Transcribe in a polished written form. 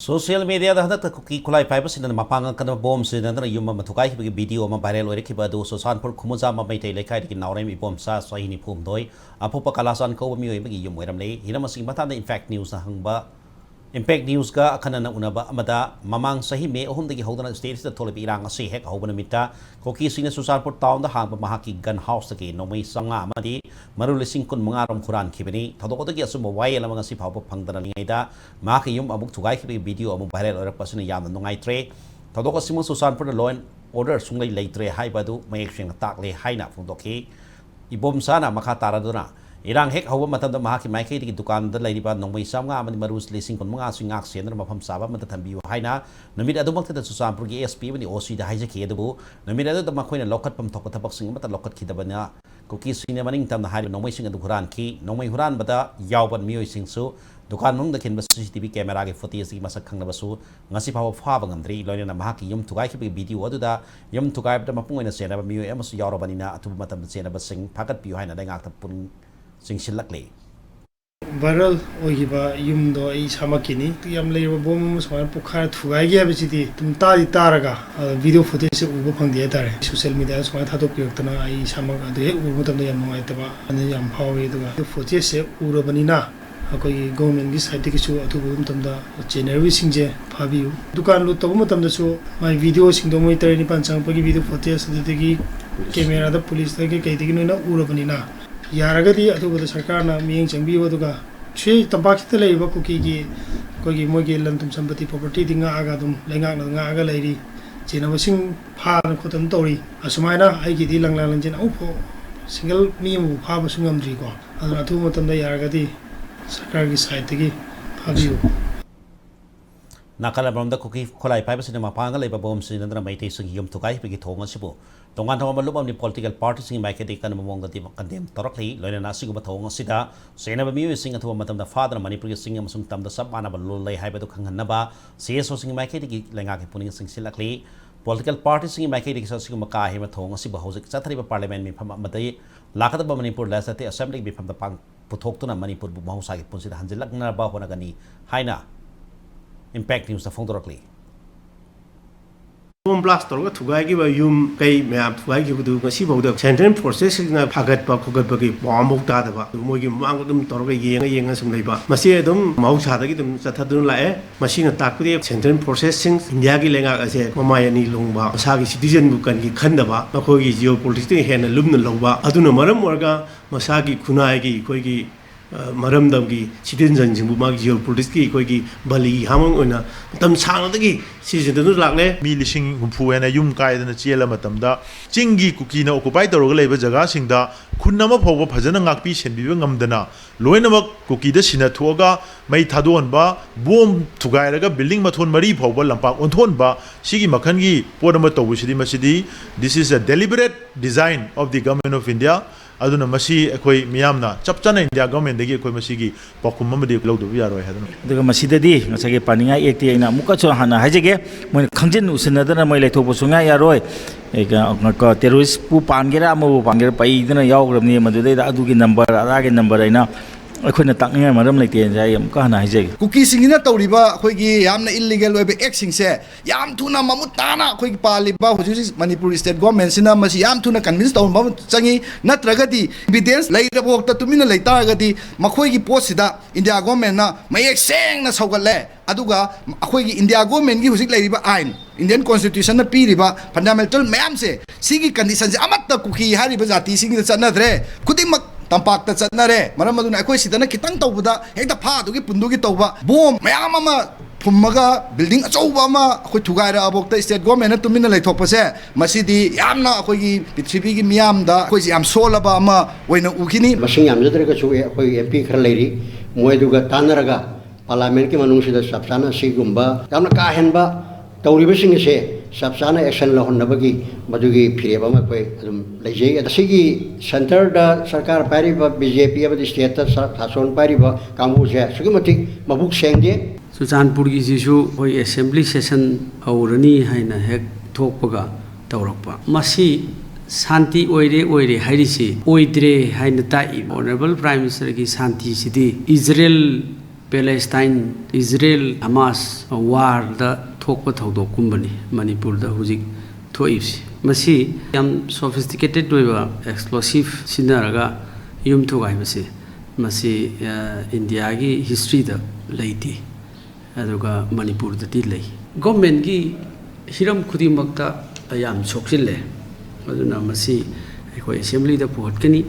Social media da hadak ki kulai pai pa sinan mapanga kan bom sinan na yuma mathukai ki video ma viral ore ki ba do sosan pur khumuja ma mai tai lekai ki naure mi bom sa so hini phum doi apu pa kalasan ko mi oi gi yum oiram le hina masing mata na impact news na hangba impact news ka akhana na unaba amada mamang sahi me ohum dagi hodana state da thole irang ase hek hobana mita ko ki sina susan pur town da hang ma ki gun house ki no mai sanga amadi maru lising kun mangaram khuran khibani thadoko dagi asu mobile la ngasi phawpa phangdana lingai da ma ki yum abuk thugai ki video amu viral ora pasina yamna nungai tre thadoko simu susan pur law and order sungai leitre hai badu mai action tak le haina phungdoki ibom sana makha taraduna irang hek hawa matam da mahaki mai ki dukan da leiri ba nongmai samga amani marus lising kun manga swingak sen ma pham saba mata thambiu haina namit adumak ta susam pur gi sp bani oc da haije ki adu namit adu da makoina lokat pam thok thabak sing mata lokat ki da bana kuki sine maning tam da hari nongmai sing adu huran ki nongmai huran bada yawban mioi sing su dukan mung da kin ba cctv camera ge footage gi masak khang na basu ngasi phawa pha bangam loina na mahaki yum thugai ki video adu da yum thugai da mapung ina sena ba mioi amasu yawrabani na atu matam sena ba sing phakat piu haina da ngak ta pun sing silakli viral ogiba yumdo ai samakini yam leiba bom so pukhar thugai ge abisiti tum ta taraga video footage ubo phangdi tare social media so thadok yoktana ai samak ade ubo tam yam noi taba ani yam phawi duga footage se urobani na akoi government gi side ki chu atu bum tam da generally singje phabiu dukan lu tabu tam da chu mai video sing do moi tare ni panchang pagi video footage de gi camera da police da ge kai de gi noina urobani na yaragadi aduga sarkar na miyeng changbi waduga chhe tambak te leiba kuki gi kogi mogi lantum sambati property dinga aga dum lenga nga aga leiri chena wasing pha khotam tori asumaina ai gi di langlang lanjen au pho single mi mu pha ba sungam dri ko aduna thu matam da yaragadi sarkar gi side gi phabiu nakala brom da kuki kholai pai basina mapanga leiba bom sinandra maite sing yum thukai pigi thonga sibu tongan thoma malubam ni political party sing mai kedi kan mong da tim kandem torokli loina na sigu thonga sida sena ba miu sing athwa matam da father manipur sing amasung tam da sab mana ba lol lai hai ba du khanghan na ba cso sing mai kedi ki lenga ke puning sing silakli political party sing mai kedi sa sigu maka he ma thonga siba hojik chathari ba parliament mi pham matai lakata ba manipur la sate assembly bi pham da pang puthok tuna manipur bu mahusa ki punsi da hanjilak na ba hona gani haina impact news the phone directly bom blast torga thugai gi ba yum kai map thugai gi du ngasi bawda central forces na phagat pa khugat ba gi bomok ta da ba mo gi mang dum torga yenga sum lei ba masi dum mau sa da gi dum chathadun lae masi na takri central forces sing india gi lenga ase mamaya ni longba sa gi citizen bu kan gi khanda ba ko gi geopolitics hen lumna longba aduna maram warga masa gi khunai gi koi gi maram dam gi citizen jing bu ma gi geopolitics gi koi gi bali hamang ona tam sang da gi si du lakle mi lising humpu ena yum kai da chela matam da chingi kuki na occupy toroga leba jaga singda khunna phoba phajana ngakpi senbi ngamdana loina mak kuki da sina thoga mai thadon ba bom thugai raga building mathon mari phoba lampak onthon ba sigi makhan gi podama tobu sidi masidi this is a deliberate design of the government of India aduna masi ekoi miyamna chapchana India government degi ekoi masigi pakum amadi lawdu yaroi haduna daga masidadi ngasage paninga ekti aina muka cho hana hajege moi khangjin usinadana moi leithok busunga yaroi ega terrorist pu pangera amu pangera pai dana yawgramni madudai adugi number arage number aina akhona takninga maram leite jai am ka hana hajege kuki singina tawriba khoigi yamna illegal oibe act singse yam thuna mamut tana khoigi paliba huji manipur state government sina masi yam thuna convince taw mam changi natragati evidence leira bokta tumina leita gati makhoigi post sida india government na mayek seng na saugalle aduga akhoigi india government gi hujik leiriba ain indian constitution na piriba fundamental mayam se sigi condition se amatta kuki hariba jati singi chanadre kudimak tampak ta chatnare maram aduna akoi sidana kitang tawbuda hekta pha dugi pundugi tawba bom mayam ama phummaga building achouba ama akoi thugaira abokta state government na tumina leithokpase masidi yamna akoi gi pithribi gi miyam da akoi yam solaba ama oina ukini masing yam jadrega chu akoi mp khar leiri moiduga tanaraga parliament ki manung sida sabsana sigumba yamna ka henba tawriba sing se sabsana action la honnabagi madugi phireba ma koi adum leijei adasigi center da sarkar pari ba bjp abadi state ta thason pari ba kamu je sugimati mabuk sengde Suchanpur gi jisu hoi assembly session aurani haina hek thokpaga tawrakpa masi santi oire hairisi oidre haina tai honorable prime minister gi santi sidi Israel Palestine Israel Hamas war da thokpa thodok kumbani Manipur da hujik thoibsi masi yam sophisticated doiba explosive sinaraga yum thogai masi India gi history da leiti aduga Manipur da ti lei government gi hiram khudimakta yam sokchille aduna masi assembly da puhatkani